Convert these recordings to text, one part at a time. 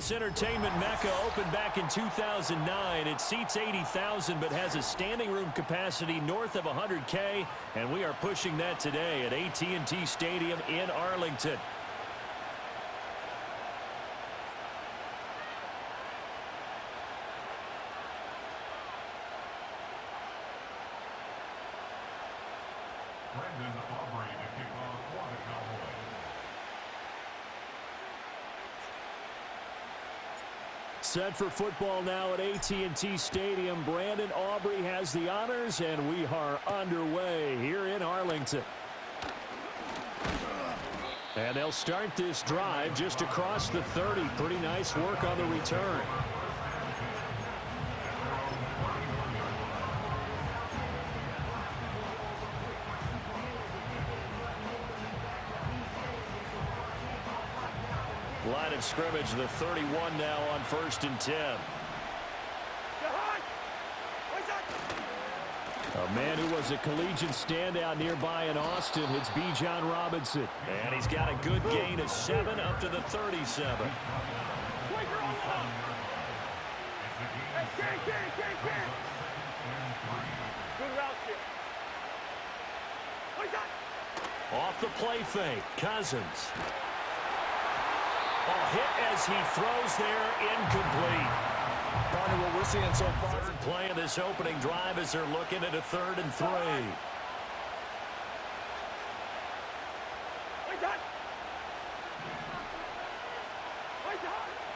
this entertainment mecca opened back in 2009. It seats 80,000 but has a standing room capacity north of 100K, and we are pushing that today at AT&T Stadium in Arlington. Set for football now at AT&T Stadium. Brandon Aubrey has the honors, and we are underway here in Arlington. And they'll start this drive just across the 30. Pretty nice work on the return. Line of scrimmage, the 31 now on 1st and 10. A man who was a collegiate standout nearby in Austin, it's Bijan Robinson. And he's got a good gain of 7 up to the 37. Off the play fake, Cousins. A hit as he throws there, incomplete. Partner, what we're seeing so far. Third play of this opening drive as they're looking at a 3rd and 3.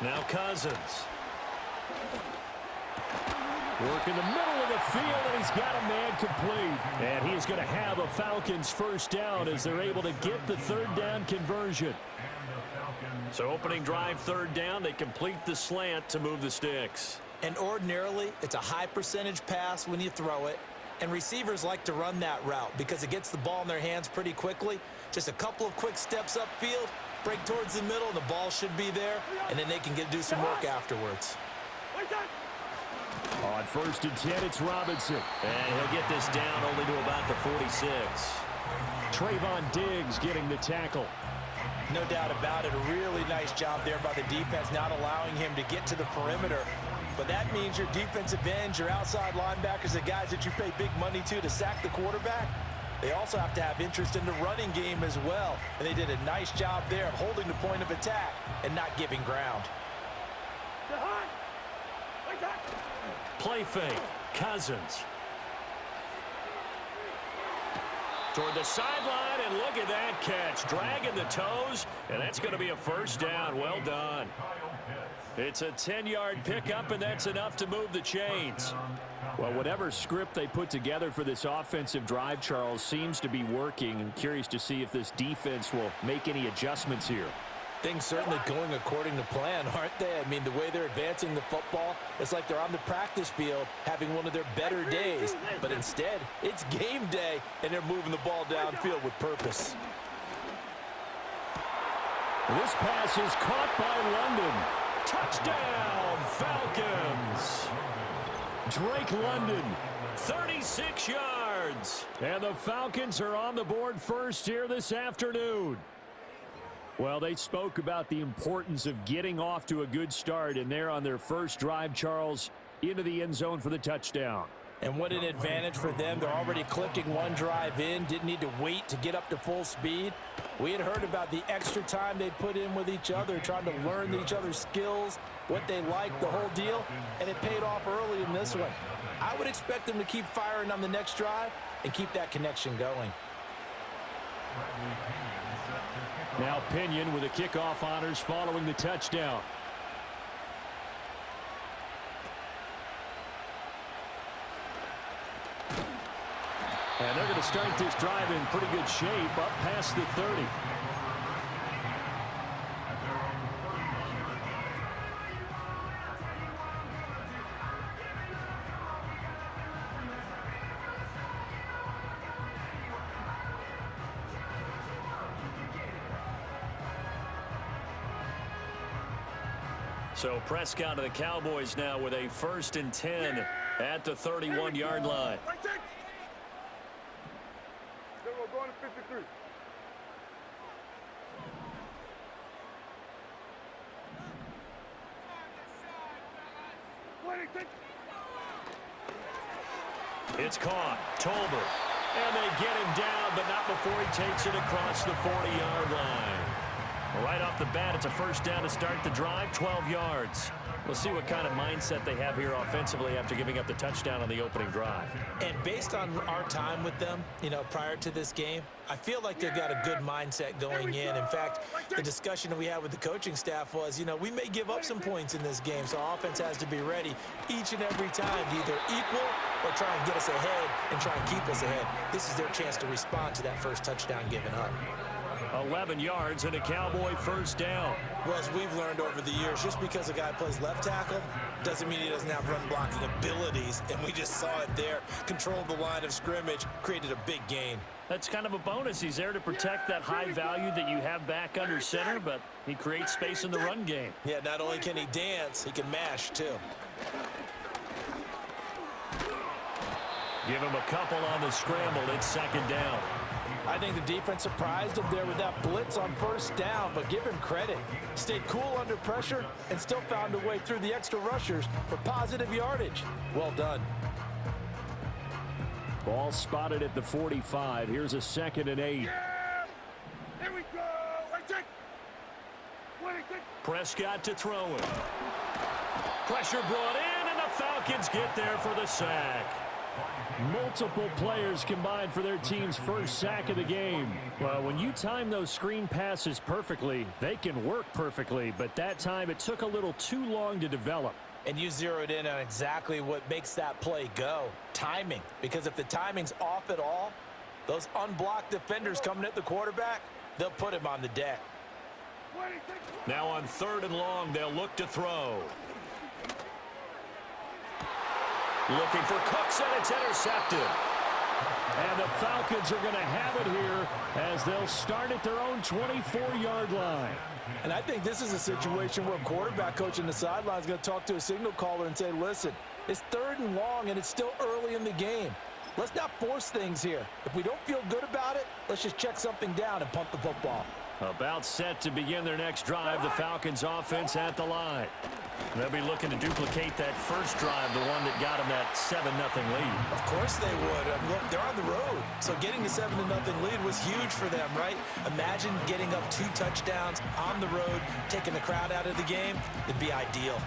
Now Cousins. Work in the middle of the field, and he's got a man complete. And he's going to have a Falcons first down as they're able to get the 3rd down conversion. So opening drive 3rd down, they complete the slant to move the sticks. And ordinarily, it's a high percentage pass when you throw it. And receivers like to run that route because it gets the ball in their hands pretty quickly. Just a couple of quick steps upfield, break towards the middle, and the ball should be there. And then they can do some work afterwards. On 1st and 10, it's Robinson. And he'll get this down only to about the 46. Trayvon Diggs getting the tackle. No doubt about it. A really nice job there by the defense, not allowing him to get to the perimeter. But that means your defensive ends, your outside linebackers, the guys that you pay big money to sack the quarterback, they also have to have interest in the running game as well. And they did a nice job there of holding the point of attack and not giving ground. Play fake, Cousins. Toward the sideline, and look at that catch. Dragging the toes, and that's going to be a first down. Well done. It's a 10-yard pickup, and that's enough to move the chains. Well, whatever script they put together for this offensive drive, Charles, seems to be working. I'm curious to see if this defense will make any adjustments here. Things certainly going according to plan, aren't they? I mean, the way they're advancing the football, it's like they're on the practice field having one of their better days. But instead, it's game day, and they're moving the ball downfield with purpose. This pass is caught by London. Touchdown, Falcons. Drake London, 36 yards. And the Falcons are on the board first here this afternoon. Well, they spoke about the importance of getting off to a good start, and they're on their first drive, Charles, into the end zone for the touchdown. And what an advantage for them. They're already clicking one drive in, didn't need to wait to get up to full speed. We had heard about the extra time they put in with each other, trying to learn each other's skills, what they like, the whole deal, and it paid off early in this one. I would expect them to keep firing on the next drive and keep that connection going. Now Pinion with the kickoff honors following the touchdown. And they're going to start this drive in pretty good shape, up past the 30. So Prescott of the Cowboys now with a 1st and 10 at the 31-yard line. Going to 53. It's caught. Tolbert. And they get him down, but not before he takes it across the 40-yard line. Right off the bat, it's a first down to start the drive, 12 yards. We'll see what kind of mindset they have here offensively after giving up the touchdown on the opening drive. And based on our time with them, prior to this game, I feel like they've got a good mindset going in. In fact, the discussion that we had with the coaching staff was, we may give up some points in this game, so our offense has to be ready each and every time to either equal or try and get us ahead and try and keep us ahead. This is their chance to respond to that first touchdown given up. 11 yards and a Cowboy first down. Well, as we've learned over the years, just because a guy plays left tackle doesn't mean he doesn't have run blocking abilities, and we just saw it there. Controlled the line of scrimmage, created a big gain. That's kind of a bonus. He's there to protect that high value that you have back under center, but he creates space in the run game. Yeah, not only can he dance, he can mash, too. Give him a couple on the scramble. It's second down. I think the defense surprised him there with that blitz on first down, but give him credit. Stayed cool under pressure and still found a way through the extra rushers for positive yardage. Well done. Ball spotted at the 45. Here's a 2nd and 8. Yeah! Here we go! Prescott to throw it. Pressure brought in, and the Falcons get there for the sack. Multiple players combined for their team's first sack of the game. Well, when you time those screen passes perfectly, they can work perfectly, but that time it took a little too long to develop. And you zeroed in on exactly what makes that play go. Timing. Because if the timing's off at all, those unblocked defenders coming at the quarterback, they'll put him on the deck. Now on 3rd and long, they'll look to throw. Looking for Cooks, and it's intercepted. And the Falcons are going to have it here as they'll start at their own 24-yard line. And I think this is a situation where a quarterback coach in the sideline is going to talk to a signal caller and say, listen, it's 3rd and long, and it's still early in the game. Let's not force things here. If we don't feel good about it, let's just check something down and punt the football. About set to begin their next drive, the Falcons offense at the line. They'll be looking to duplicate that first drive, the one that got them that 7-0 lead. Of course they would. Look, they're on the road, so getting the 7-0 lead was huge for them, right? Imagine getting up 2 touchdowns on the road, taking the crowd out of the game. It'd be ideal.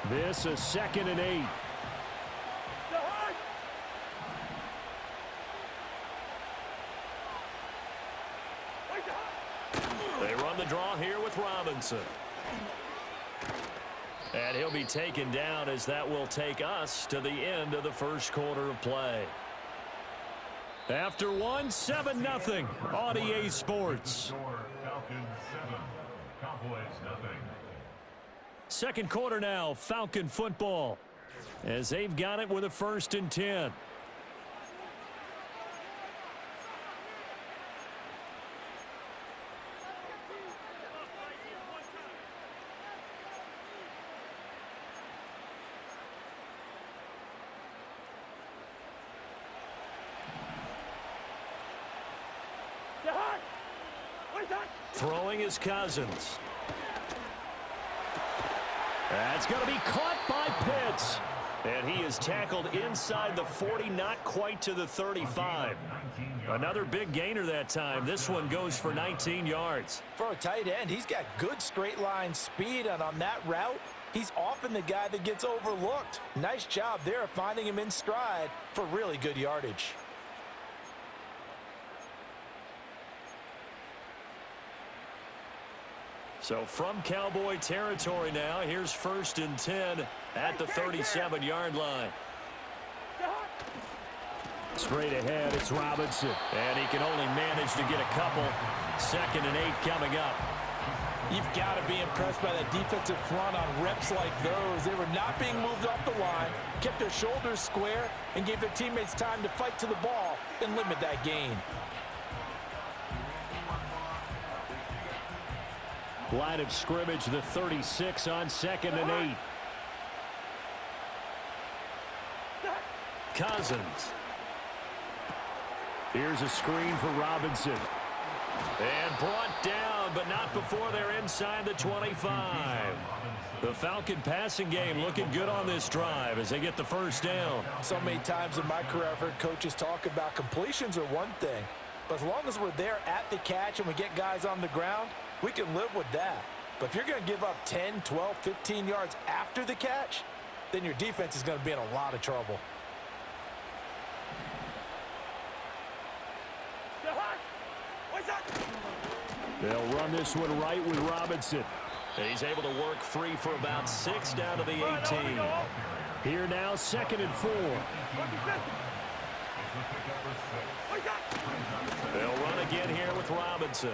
This is 2nd and 8. They run the draw here with Robinson. And he'll be taken down as that will take us to the end of the first quarter of play. After one, 7-0 on EA Sports. Falcons 7, Cowboys nothing. Second quarter now, Falcon football, as they've got it with a 1st and 10. Throwing is Cousins. That's going to be caught by Pitts. And he is tackled inside the 40, not quite to the 35. Another big gainer that time. This one goes for 19 yards. For a tight end, he's got good straight line speed, and on that route, he's often the guy that gets overlooked. Nice job there of finding him in stride for really good yardage. So from Cowboy territory now, here's 1st and 10 at the 37-yard line. Straight ahead, it's Robinson. And he can only manage to get a couple. 2nd and 8 coming up. You've got to be impressed by that defensive front on reps like those. They were not being moved off the line, kept their shoulders square, and gave their teammates time to fight to the ball and limit that gain. Line of scrimmage, the 36 on 2nd and 8. Cousins. Here's a screen for Robinson. And brought down down, but not before they're inside the 25. The Falcon passing game looking good on this drive as they get the first down. So many times in my career I've heard coaches talk about completions are one thing, but as long as we're there at the catch and we get guys on the ground, we can live with that. But if you're going to give up 10, 12, 15 yards after the catch, then your defense is going to be in a lot of trouble. They'll run this one right with Robinson. And he's able to work free for about 6 down to the 18. Here now, 2nd and 4. They'll run again here with Robinson.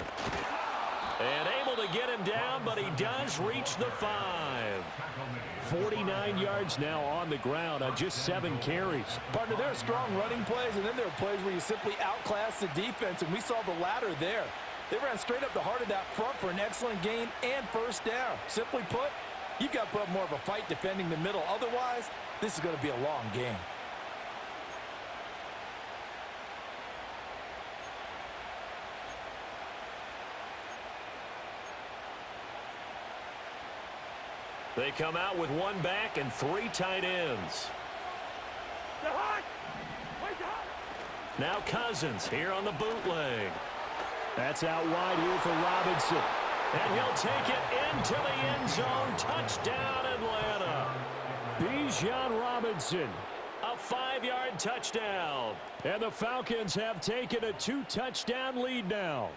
And able to get him down, but he does reach the 5. 49 yards now on the ground on just 7 carries. Partner, there are strong running plays, and then there are plays where you simply outclass the defense, and we saw the latter there. They ran straight up the heart of that front for an excellent gain and first down. Simply put, you've got to put up more of a fight defending the middle. Otherwise, this is going to be a long game. They come out with 1 back and 3 tight ends. Now Cousins here on the bootleg. That's out wide here for Robinson. And he'll take it into the end zone. Touchdown, Atlanta. Bijan Robinson, a 5-yard touchdown. And the Falcons have taken a 2-touchdown lead now.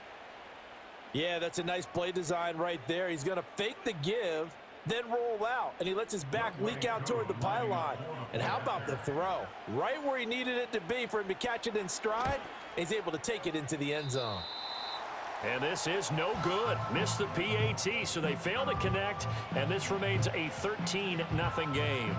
Yeah, that's a nice play design right there. He's going to fake the give, then roll out, and he lets his back leak out toward the pylon. And how about the throw? Right where he needed it to be for him to catch it in stride, he's able to take it into the end zone. And this is no good. Missed the PAT, so they fail to connect, and this remains a 13-0 game.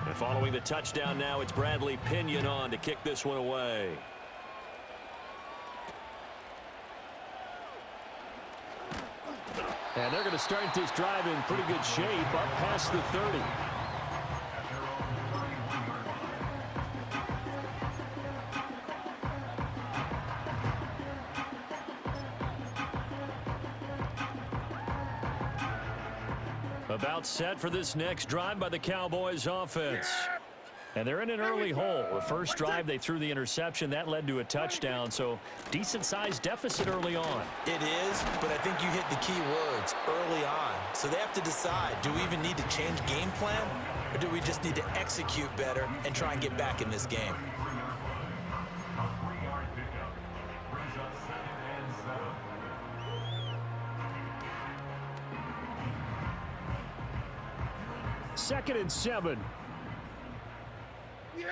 And following the touchdown now, it's Bradley Pinion on to kick this one away. And they're going to start this drive in pretty good shape up past the 30. About set for this next drive by the Cowboys offense. And they're in an early hole. The first drive, they threw the interception. That led to a touchdown, so decent-sized deficit early on. It is, but I think you hit the key words, early on. So they have to decide, do we even need to change game plan, or do we just need to execute better and try and get back in this game? A 3-yard pickup brings up 2nd and 7. 2nd and 7. Yeah,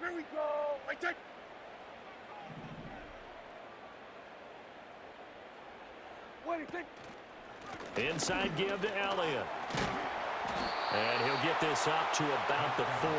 here we go. I take. What do you think? Inside give to Elliott. And he'll get this up to about the 40.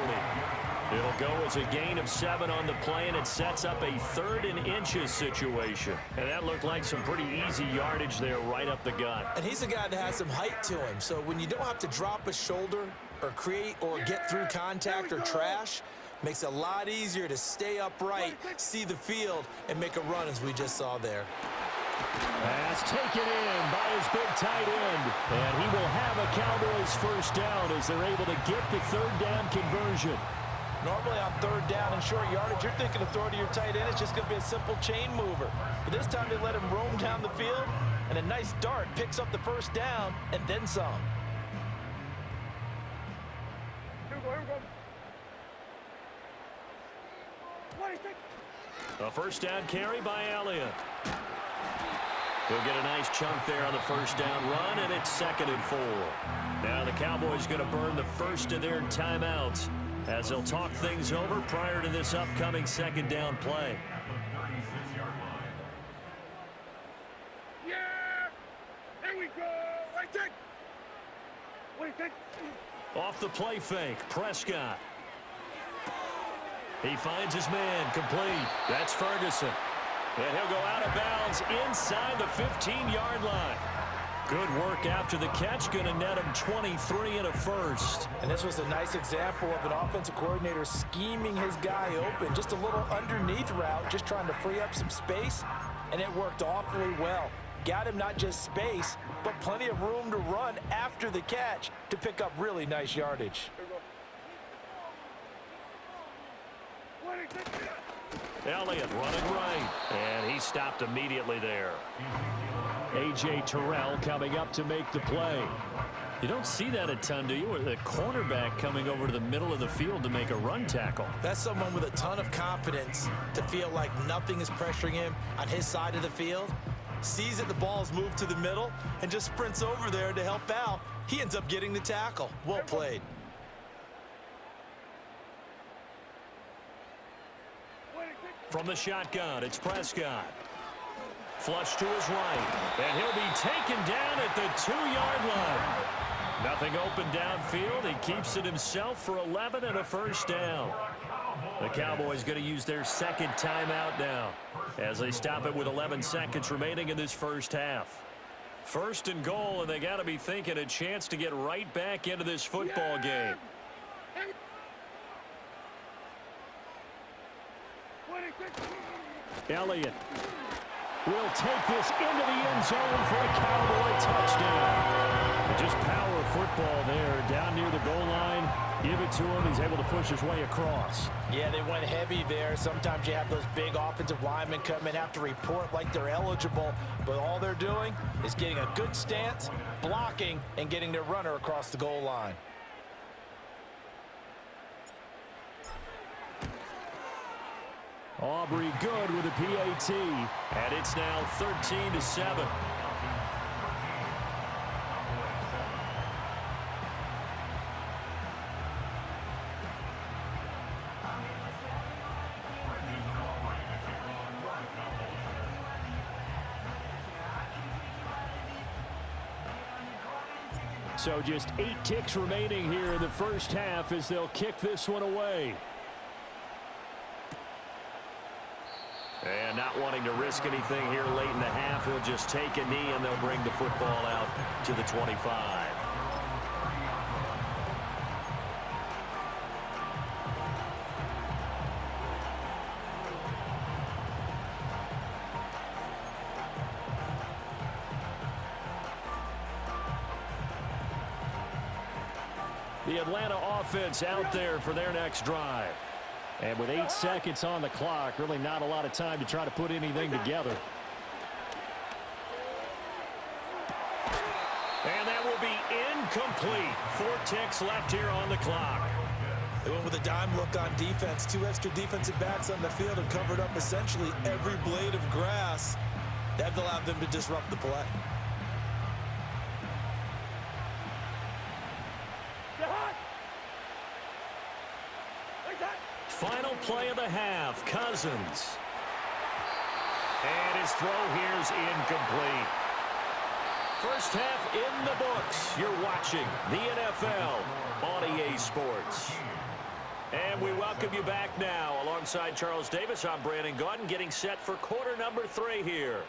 It'll go as a gain of 7 on the play, and it sets up a 3rd and inches situation. And that looked like some pretty easy yardage there right up the gut. And he's a guy that has some height to him, so when you don't have to drop a shoulder or create or get through contact or trash, makes it a lot easier to stay upright, see the field, and make a run as we just saw there. Pass taken in by his big tight end. And he will have a Cowboys first down as they're able to get the 3rd down conversion. Normally on 3rd down and short yardage, you're thinking of throw to your tight end. It's just going to be a simple chain mover. But this time they let him roam down the field, and a nice dart picks up the first down and then some. Here we go, here we go. What do you think? A first down carry by Elliott. He'll get a nice chunk there on the first down run, and it's 2nd and 4. Now the Cowboys going to burn the first of their timeouts as they'll talk things over prior to this upcoming 2nd down play. Yeah! Here we go! I take. What do you think? Off the play fake, Prescott. He finds his man, complete. That's Ferguson. And he'll go out of bounds inside the 15-yard line. Good work after the catch. Going to net him 23 and a first. And this was a nice example of an offensive coordinator scheming his guy open. Just a little underneath route, just trying to free up some space, and it worked awfully well. Got him not just space, but plenty of room to run after the catch to pick up really nice yardage. Elliott running right, and he stopped immediately there. A.J. Terrell coming up to make the play. You don't see that a ton, do you? Or the cornerback coming over to the middle of the field to make a run tackle. That's someone with a ton of confidence to feel like nothing is pressuring him on his side of the field. Sees that the ball's moved to the middle and just sprints over there to help out. He ends up getting the tackle. Well played. From the shotgun, it's Prescott. Flush to his right, and he'll be taken down at the 2-yard line. Nothing open downfield. He keeps it himself for 11 and a first down. The Cowboys going to use their second timeout now as they stop it with 11 seconds remaining in this first half. First and goal, and they got to be thinking a chance to get right back into this football game. Elliott will take this into the end zone for a Cowboy touchdown. Just power football there down near the goal line. Give it to him. He's able to push his way across. Yeah, they went heavy there. Sometimes you have those big offensive linemen come in, have to report like they're eligible, but all they're doing is getting a good stance, blocking, and getting their runner across the goal line. Aubrey good with a PAT, and it's now 13-7. So just 8 ticks remaining here in the first half as they'll kick this one away. And not wanting to risk anything here late in the half, he'll just take a knee and they'll bring the football out to the 25. The Atlanta offense out there for their next drive. And with 8 seconds on the clock, really not a lot of time to try to put anything together. And that will be incomplete. 4 ticks left here on the clock. They went with a dime look on defense. 2 extra defensive backs on the field and covered up essentially every blade of grass. That allowed them to disrupt the play. Final play of the half, Cousins. And his throw here's incomplete. First half in the books. You're watching the NFL on EA Sports. And we welcome you back now. Alongside Charles Davis, I'm Brandon Gaudin, getting set for quarter number 3 here.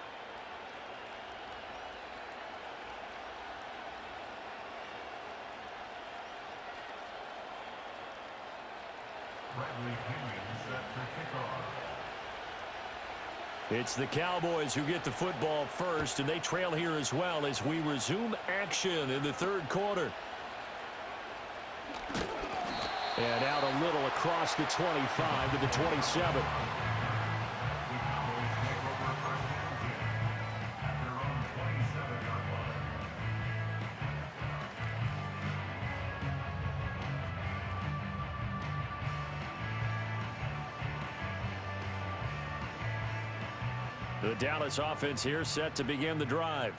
It's the Cowboys who get the football first, and they trail here as well as we resume action in the 3rd quarter. And out a little across the 25 to the 27. The Dallas offense here set to begin the drive.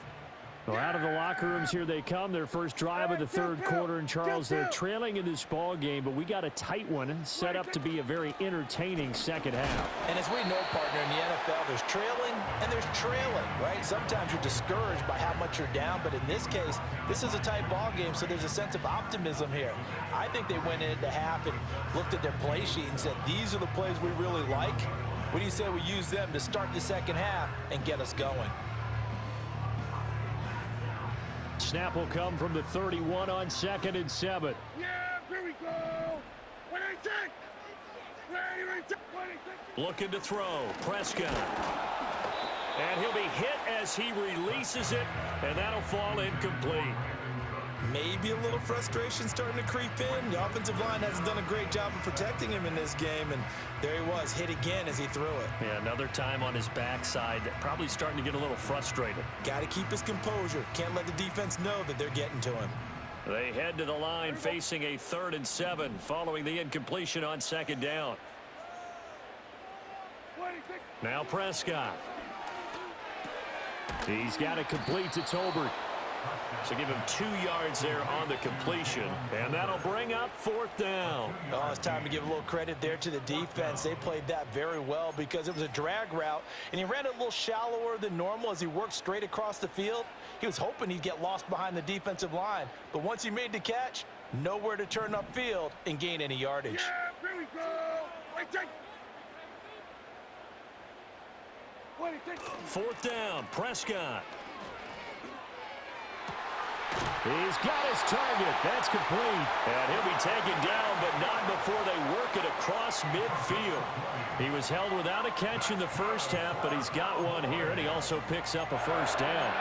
Well, out of the locker rooms here they come. Their first drive of the 3rd quarter. And Charles, they're trailing in this ball game, but we got a tight one set up to be a very entertaining second half. And as we know, partner, in the NFL, there's trailing and there's trailing, right? Sometimes you're discouraged by how much you're down, but in this case, this is a tight ball game, so there's a sense of optimism here. I think they went into half and looked at their play sheet and said, these are the plays we really like. What do you say we use them to start the second half and get us going? Snap will come from the 31 on 2nd and 7. Yeah, here we go. 26. Ready, 26. Looking to throw. Prescott. And he'll be hit as he releases it, and that'll fall incomplete. Maybe a little frustration starting to creep in. The offensive line hasn't done a great job of protecting him in this game, and there he was, hit again as he threw it. Yeah, another time on his backside, probably starting to get a little frustrated. Got to keep his composure. Can't let the defense know that they're getting to him. They head to the line facing a 3rd and 7 following the incompletion on 2nd down. Now Prescott. He's got it complete to Tolbert. So give him 2 yards there on the completion, and that'll bring up 4th down. Oh, it's time to give a little credit there to the defense. They played that very well because it was a drag route, and he ran it a little shallower than normal as he worked straight across the field. He was hoping he'd get lost behind the defensive line, but once he made the catch, nowhere to turn upfield and gain any yardage. Yeah, here we go. Wait, take. 4th down, Prescott. He's got his target. That's complete. And he'll be taken down, but not before they work it across midfield. He was held without a catch in the first half, but he's got one here, and he also picks up a 1st down.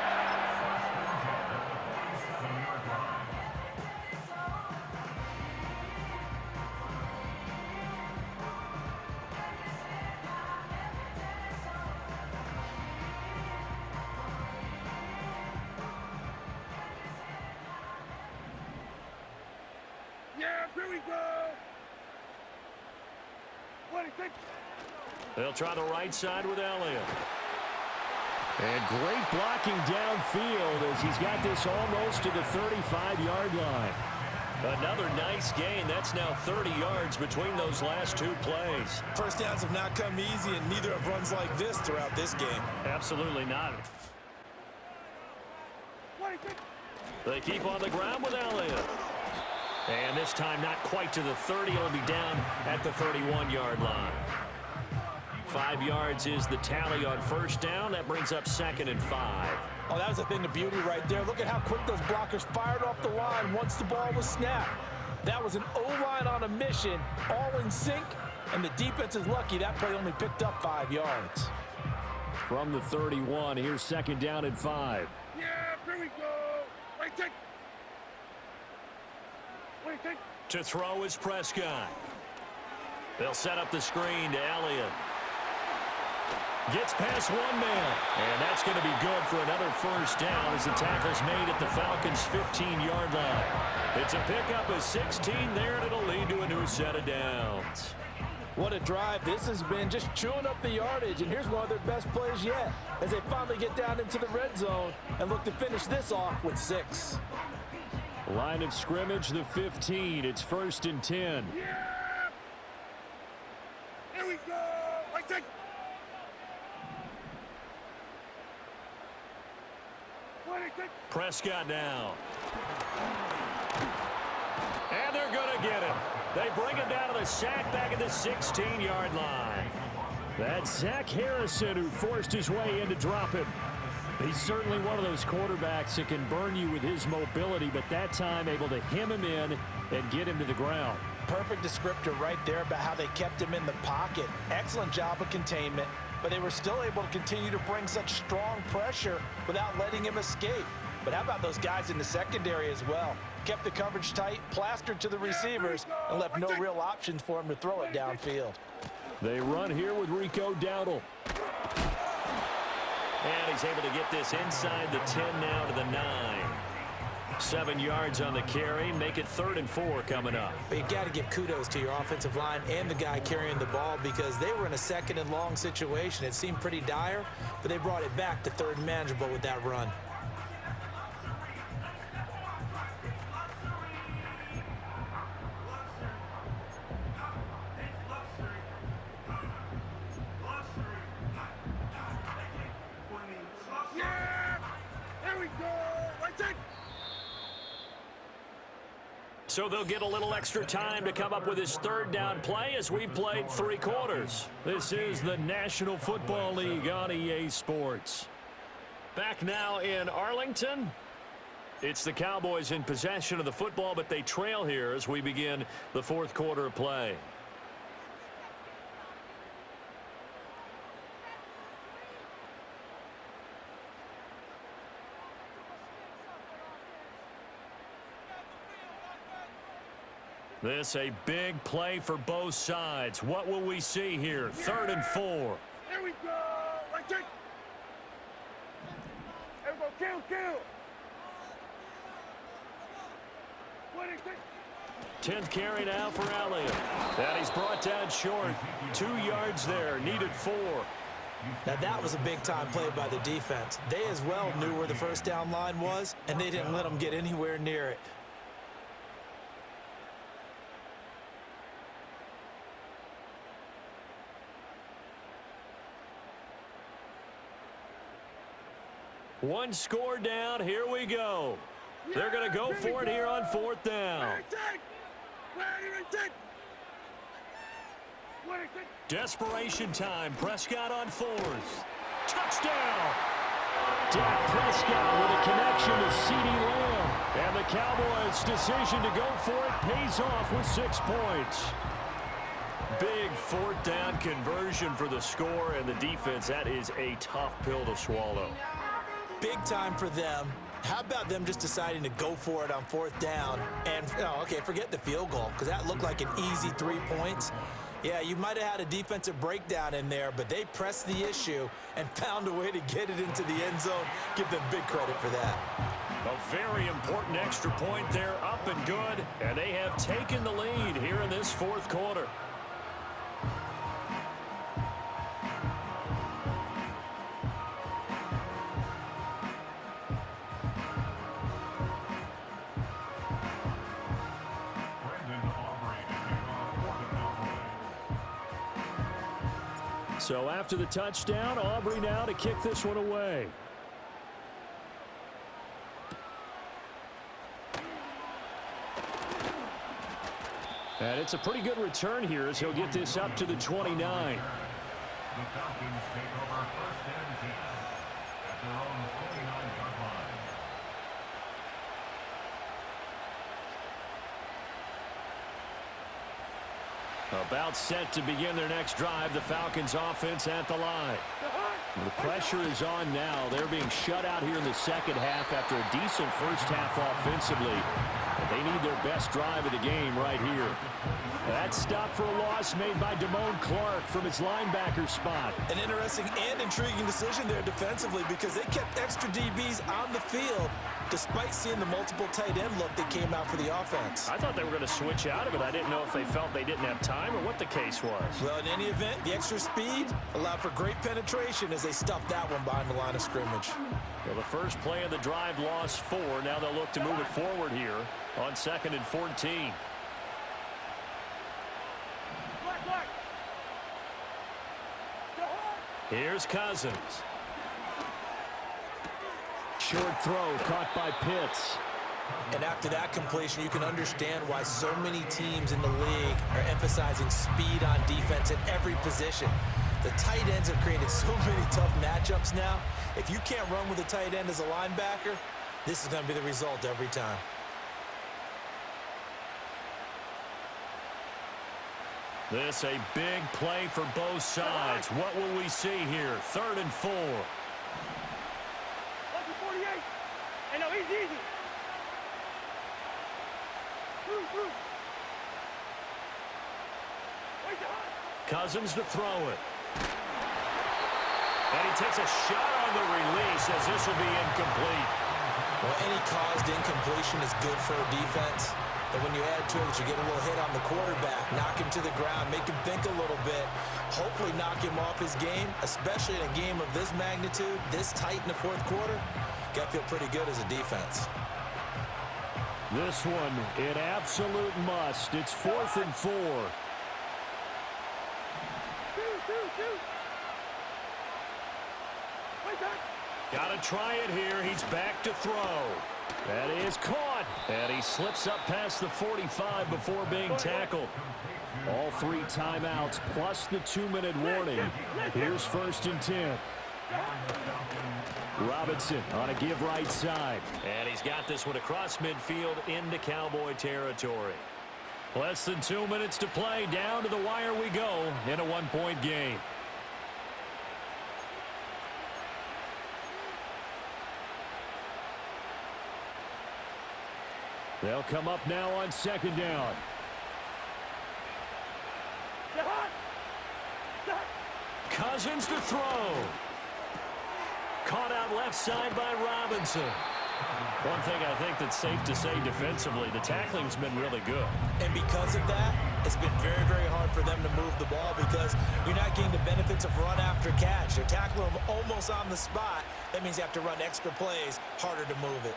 Here we go. 26. They'll try the right side with Elliott. And great blocking downfield as he's got this almost to the 35-yard line. Another nice gain. That's now 30 yards between those last 2 plays. First downs have not come easy, and neither have runs like this throughout this game. Absolutely not. 26. They keep on the ground with Elliott. And this time not quite to the 30. It'll be down at the 31-yard line. 5 yards is the tally on 1st down. That brings up 2nd and 5. Oh, that was a thing of beauty right there. Look at how quick those blockers fired off the line once the ball was snapped. That was an O-line on a mission, all in sync, and the defense is lucky that play only picked up 5 yards. From the 31, here's 2nd down and 5. Yeah, here we go. Wait, take. Wait, take. To throw is Prescott. They'll set up the screen to Elliott. Gets past one man, and that's going to be good for another 1st down as the tackle's made at the Falcons' 15-yard line. It's a pickup of 16 there, and it'll lead to a new set of downs. What a drive this has been, just chewing up the yardage, and here's one of their best plays yet as they finally get down into the red zone and look to finish this off with 6. Line of scrimmage, the 15. It's 1st and 10. Yeah. Here we go. Wait, take. Prescott now. And they're going to get him. They bring him down to the sack back at the 16-yard line. That's Zach Harrison who forced his way in to drop him. He's certainly one of those quarterbacks that can burn you with his mobility, but that time able to hem him in and get him to the ground. Perfect descriptor right there about how they kept him in the pocket. Excellent job of containment, but they were still able to continue to bring such strong pressure without letting him escape. But how about those guys in the secondary as well? Kept the coverage tight, plastered to the receivers, and left no real options for him to throw it downfield. They run here with Rico Dowdle. And he's able to get this inside the 10 now to the 9. 7 yards on the carry. Make it 3rd and 4 coming up. But you got to give kudos to your offensive line and the guy carrying the ball because they were in a 2nd and long situation. It seemed pretty dire, but they brought it back to 3rd and manageable with that run. So they'll get a little extra time to come up with his 3rd down play as we played 3 quarters. This is the National Football League on EA Sports. Back now in Arlington. It's the Cowboys in possession of the football, but they trail here as we begin the fourth quarter of play. This a big play for both sides. What will we see here? 3rd and 4. There we go. Right take. There we go. Kill. 10th carry now for Elliott. And he's brought down short. 2 yards there. Needed 4. Now that was a big-time play by the defense. They as well knew where the first down line was, and they didn't let them get anywhere near it. One score down. Here we go. They're going to go for it here on 4th down. Desperation time. Prescott on 4th. Touchdown! Dak Prescott with a connection to CeeDee Lamb. And the Cowboys' decision to go for it pays off with 6 points. Big 4th down conversion for the score, and the defense, that is a tough pill to swallow. Big time for them. How about them just deciding to go for it on 4th down? And, okay, forget the field goal, because that looked like an easy 3 points. Yeah, you might have had a defensive breakdown in there, but they pressed the issue and found a way to get it into the end zone. Give them big credit for that. A very important extra point there, up and good, and they have taken the lead here in this 4th quarter. So after the touchdown, Aubrey now to kick this one away. And it's a pretty good return here as he'll get this up to the 29. The Falcons take over 1st and 10 at their own 29-yard line. About set to begin their next drive, the Falcons offense at the line. The pressure is on now. They're being shut out here in the second half after a decent first half offensively. And they need their best drive of the game right here. That stop for a loss made by Damone Clark from his linebacker spot. An interesting and intriguing decision there defensively because they kept extra DBs on the field despite seeing the multiple tight end look that came out for the offense. I thought they were going to switch out of it. I didn't know if they felt they didn't have time or what the case was. Well, in any event, the extra speed allowed for great penetration as they stuffed that one behind the line of scrimmage. Well, the first play of the drive lost 4. Now they'll look to move it forward here on 2nd and 14. Here's Cousins. Short throw caught by Pitts. And after that completion, you can understand why so many teams in the league are emphasizing speed on defense at every position. The tight ends have created so many tough matchups now. If you can't run with a tight end as a linebacker, this is going to be the result every time. This a big play for both sides. What will we see here? 3rd and 4. 48. Hey, no, he's easy. Cousins to throw it. And he takes a shot on the release as this will be incomplete. Well, any caused incompletion is good for a defense. But when you add to it that you get a little hit on the quarterback, knock him to the ground, make him think a little bit, hopefully knock him off his game, especially in a game of this magnitude, this tight in the 4th quarter, got to feel pretty good as a defense. This one, an absolute must. It's 4th and 4. Got to try it here. He's back to throw. That is caught. And he slips up past the 45 before being tackled. All 3 timeouts plus the 2-minute warning. Here's 1st and 10. Robinson on a give right side. And he's got this one across midfield into Cowboy territory. Less than 2 minutes to play. Down to the wire we go in a one-point game. They'll come up now on second down. Cousins to throw. Caught out left side by Robinson. One thing I think that's safe to say defensively, the tackling's been really good. And because of that, it's been very, very hard for them to move the ball because you're not getting the benefits of run after catch. They're tackling them almost on the spot. That means you have to run extra plays, harder to move it.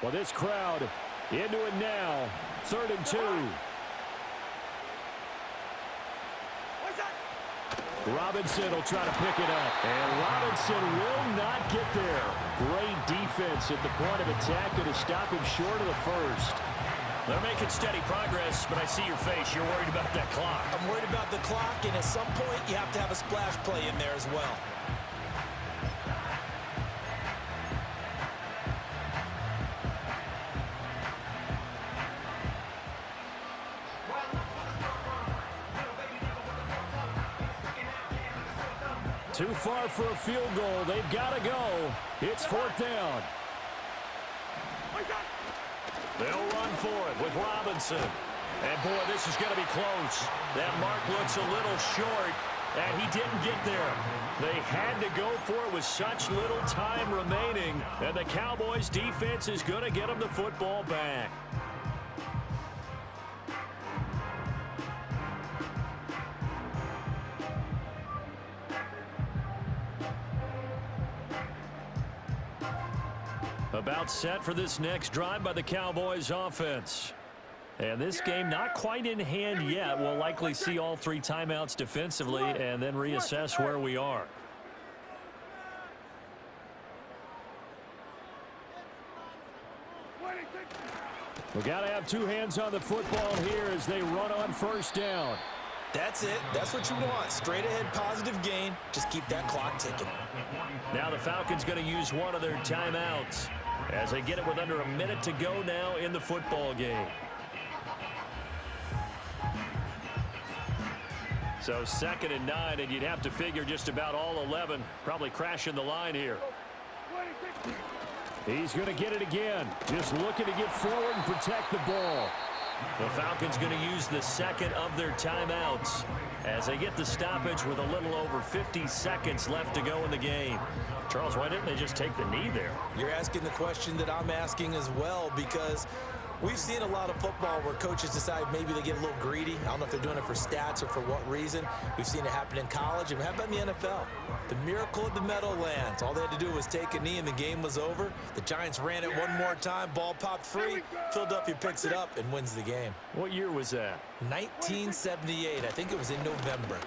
Well, this crowd into it now. 3rd and 2. Robinson will try to pick it up. And Robinson will not get there. Great defense at the point of attack to stop him short of the first. They're making steady progress, but I see your face. You're worried about that clock. I'm worried about the clock, and at some point, you have to have a splash play in there as well. Too far for a field goal. They've got to go. It's 4th down. They'll run for it with Robinson. And, boy, this is going to be close. That mark looks a little short, and he didn't get there. They had to go for it with such little time remaining, and the Cowboys' defense is going to get them the football back. About set for this next drive by the Cowboys offense. And this game not quite in hand yet. We'll likely see all 3 timeouts defensively and then reassess where we are. We got to have 2 hands on the football here as they run on 1st down. That's it. That's what you want. Straight ahead, positive gain. Just keep that clock ticking. Now the Falcons going to use one of their timeouts as they get it with under a minute to go now in the football game. So 2nd and 9, and you'd have to figure just about all 11 probably crashing the line here. He's going to get it again. Just looking to get forward and protect the ball. The Falcons going to use the 2nd of their timeouts as they get the stoppage with a little over 50 seconds left to go in the game. Charles, why didn't they just take the knee there? You're asking the question that I'm asking as well, because we've seen a lot of football where coaches decide maybe they get a little greedy. I don't know if they're doing it for stats or for what reason. We've seen it happen in college, and how about in the NFL? The miracle of the Meadowlands. All they had to do was take a knee, and the game was over. The Giants ran it one more time. Ball popped free. Philadelphia picks it up and wins the game. What year was that? 1978. I think it was in November.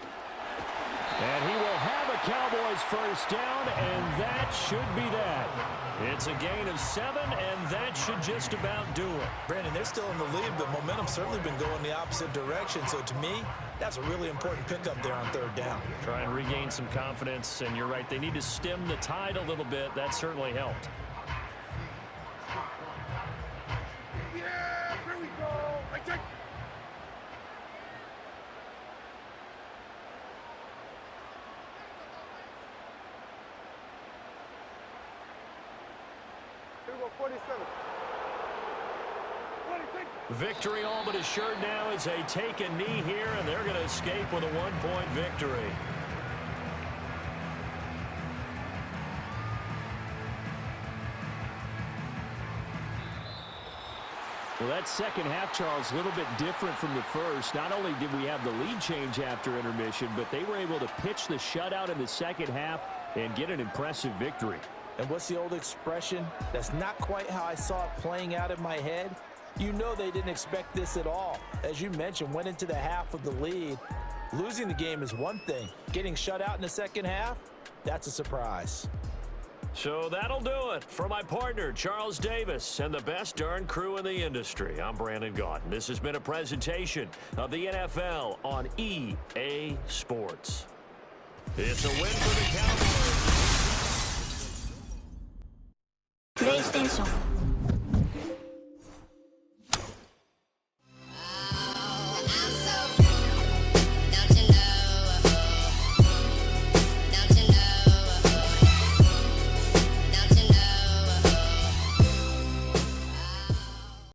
And he will have a Cowboys 1st down, and that should be that. It's a gain of 7, and that should just about do it. Brandon, they're still in the lead, but momentum's certainly been going the opposite direction. So to me, that's a really important pickup there on 3rd down. Try and regain some confidence, and you're right. They need to stem the tide a little bit. That certainly helped. Yeah, here we go. I take. Here we go, 47. Victory all but assured now as they take a knee here, and they're going to escape with a 1-point victory. Well, that second half, Charles, a little bit different from the first. Not only did we have the lead change after intermission, but they were able to pitch the shutout in the second half and get an impressive victory. And what's the old expression? That's not quite how I saw it playing out in my head. You know they didn't expect this at all. As you mentioned, went into the half with the lead. Losing the game is one thing. Getting shut out in the second half, that's a surprise. So that'll do it for my partner, Charles Davis, and the best darn crew in the industry. I'm Brandon Gaudin. This has been a presentation of the NFL on EA Sports. It's a win for the Cowboys. プレイステーション